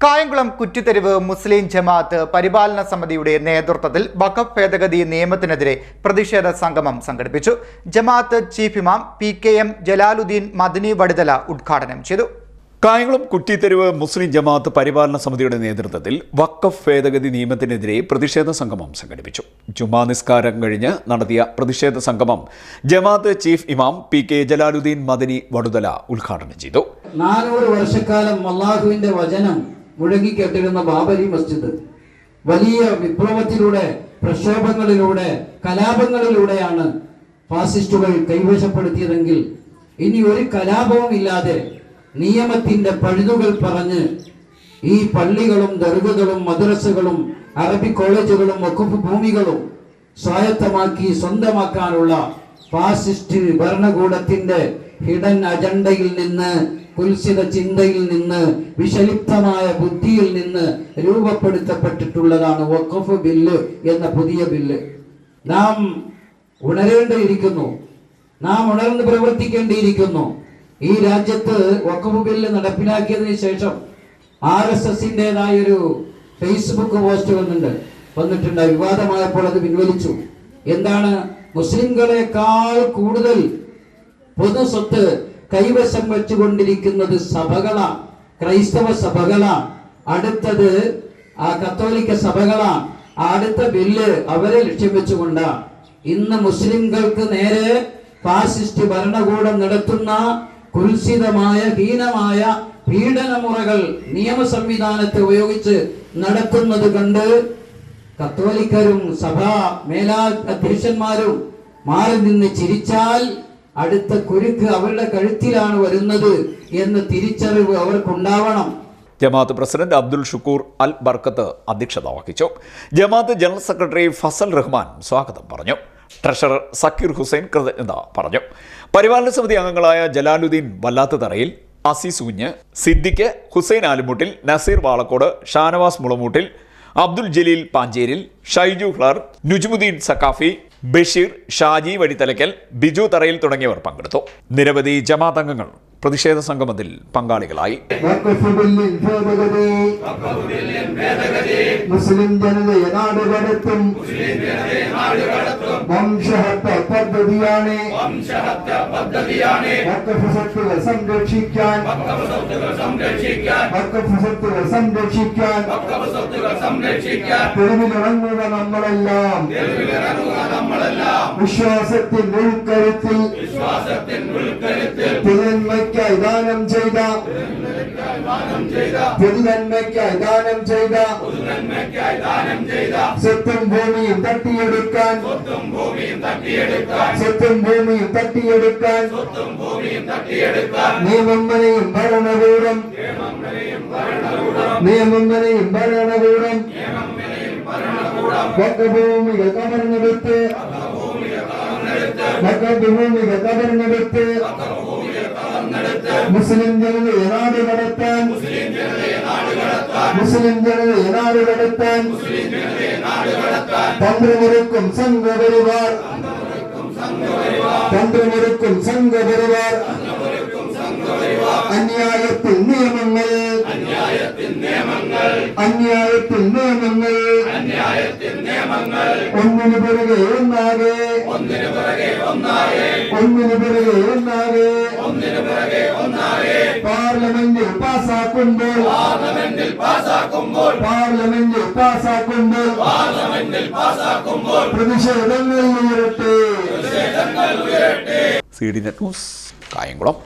കായംകുളം കുറ്റിത്തെരുവ് മുസ്ലിം ജമാഅത്ത് പരിപാലന സമിതിയുടെ നേതൃത്വത്തിൽ വഖഫ് ഭേദഗതി നിയമത്തിനെതിരെ പ്രതിഷേധ സംഗമം സംഘടിപ്പിച്ചു. ജമാഅത്ത് ചീഫ് ഇമാം PKM ജലാലുദ്ദീൻ മദനി വടുതല ഉദ്ഘാടനം ചെയ്തു. കായംകുളം കുറ്റിത്തെരുവ് മുസ്ലിം ജമാഅത്ത് പരിപാലന സമിതിയുടെ നേതൃത്വത്തിൽ വഖഫ് ഭേദഗതി നിയമത്തിനെതിരെ പ്രതിഷേധ സംഗമം സംഘടിപ്പിച്ചു. ജുമാ നിസ്കാരം കഴിഞ്ഞ് നടത്തിയ പ്രതിഷേധ സംഗമം ജമാഅത്ത് ചീഫ് ഇമാം PK ജലാലുദ്ദീൻ മദനി വടുതല ഉദ്ഘാടനം ചെയ്തു. 400 വർഷക്കാലം അല്ലാഹുവിന്റെ വചനം മുഴങ്ങിക്കെട്ടിരുന്ന ബാബരി മസ്ജിദ് വലിയ വിപ്ലവത്തിലൂടെ, പ്രക്ഷോഭങ്ങളിലൂടെ, കലാപങ്ങളിലൂടെയാണ് ഫാസിസ്റ്റുകൾ കൈവശപ്പെടുത്തിയതെങ്കിൽ ഇനി ഒരു കലാപവും ഇല്ലാതെ നിയമത്തിന്റെ പഴുതുകൾ പറഞ്ഞ് ഈ പള്ളികളും ദർഗകളും മദ്രസകളും അറബി കോളേജുകളും വഖഫ് ഭൂമികളും സ്വായത്തമാക്കി സ്വന്തമാക്കാനുള്ള ഫാസിസ്റ്റ് ഭരണകൂടത്തിന്റെ ഹിഡൻ അജണ്ടയിൽ നിന്ന്, കുൽസിത ചിന്തയിൽ നിന്ന്, വിഷലിപ്തമായ ബുദ്ധിയിൽ നിന്ന് രൂപപ്പെടുത്തപ്പെട്ടിട്ടുള്ളതാണ് വഖഫ് ബില്ല് എന്ന പുതിയ ബില്ല്. നാം ഉണരേണ്ടിയിരിക്കുന്നു, നാം ഉണർന്ന് പ്രവർത്തിക്കേണ്ടിയിരിക്കുന്നു. ഈ രാജ്യത്ത് വഖഫ് ബില്ല് നടപ്പിലാക്കിയതിനു ശേഷം RSSന്റേതായൊരു ഫേസ്ബുക്ക് പോസ്റ്റ് വന്നിട്ടുണ്ട്. വിവാദമായപ്പോൾ അത് പിൻവലിച്ചു. എന്താണ്? മുസ്ലിംകളെക്കാൾ കൂടുതൽ പൊതു സ്വത്ത് കൈവശം വെച്ചുകൊണ്ടിരിക്കുന്നത് സഭകളാണ്, ക്രൈസ്തവ സഭകളാണ്. അടുത്തത് കത്തോലിക്ക സഭകളാണ്. അടുത്ത ബില്ല് അവരെ ലക്ഷ്യം വെച്ചുകൊണ്ടാണ്. ഇന്ന് മുസ്ലിംകൾക്ക് നേരെ ഫാസിസ്റ്റ് ഭരണകൂടം നടത്തുന്ന കുൽസിതമായ, ഹീനമായ പീഡനമുറകൾ നിയമ സംവിധാനത്തെ ഉപയോഗിച്ച് നടത്തുന്നത് കണ്ട് കത്തോലിക്കരും സഭാ മേലാധ്യക്ഷന്മാരും മാറി നിന്ന് ചിരിച്ചാൽ അടുത്ത കുരുക്ക് അവരുടെ കഴുത്തിലാണ് വരുന്നത് എന്ന തിരിച്ചറിവ് അവർക്കുണ്ടാവണം. ജമാഅത്ത് പ്രസിഡന്റ് അബ്ദുൽ ഷുക്കൂർ അൽ ബർക്കത്ത് അധ്യക്ഷത വഹിച്ചു. ജമാഅത്ത് ജനറൽ സെക്രട്ടറി ഫസൽ റഹ്മാൻ സ്വാഗതം പറഞ്ഞു. ട്രഷറർ സക്കീർ ഹുസൈൻ കൃതജ്ഞത പറഞ്ഞു. പരിപാലന സമിതി അംഗങ്ങളായ ജലാലുദ്ദീൻ വല്ലാത്തുതറയിൽ, അസീസ് കുഞ്ഞ്, സിദ്ദിഖ്, ഹുസൈൻ ആലുമുട്ടിൽ, നസീർ വാളക്കോട്, ഷാനവാസ് മുളമൂട്ടിൽ, അബ്ദുൽ ജലീൽ പാഞ്ചേരിൽ, ഷൈജു ഹ്ലർ, നുജ്മുദ്ദീൻ സക്കാഫി, ബഷീർ, ഷാജി വടിത്തലയ്ക്കൽ, ബിജു തറയിൽ തുടങ്ങിയവർ പങ്കെടുത്തു. നിരവധി ജമാഅത്ത് അംഗങ്ങൾ പ്രതിഷേധ സംഗമത്തിൽ പങ്കാളികളായി. മുസ്ലിം ജനതയെ നാടുകടത്തും വംശഹത്യ പദ്ധതിയാണ്. വഖഫ് സ്വത്തുകൾ സംരക്ഷിക്കാൻ, വഖഫ് സ്വത്തുകൾ സംരക്ഷിക്കാൻ തെരുവിലിറങ്ങുക നമ്മളെല്ലാം. വിശ്വാസത്തിന്റെ ഉൾക്കരുത്തിൽ പൊതുനന്മയ്ക്കായി ദാനം ചെയ്ത സ്വത്തും ഭൂമിയും തട്ടിയെടുക്കാൻ നിയമങ്ങളെയും ഭരണകൂടം വഖഭൂമികൾ കവർന്നെടുത്ത് മുസ്ലിം ജനതയെ നാടുകടത്താൻ തന്ത്രമൊരുക്കും സംഘപരിവാർ അന്യായത്തിൽ നിയമങ്ങൾ ഒന്നിനു പിറകെ ഒന്നാകെ പാർലമെന്റിൽ പാസാക്കുമ്പോൾ പ്രതിഷേധങ്ങൾ ഉയരട്ടെ. CD net news, Kayamkulam.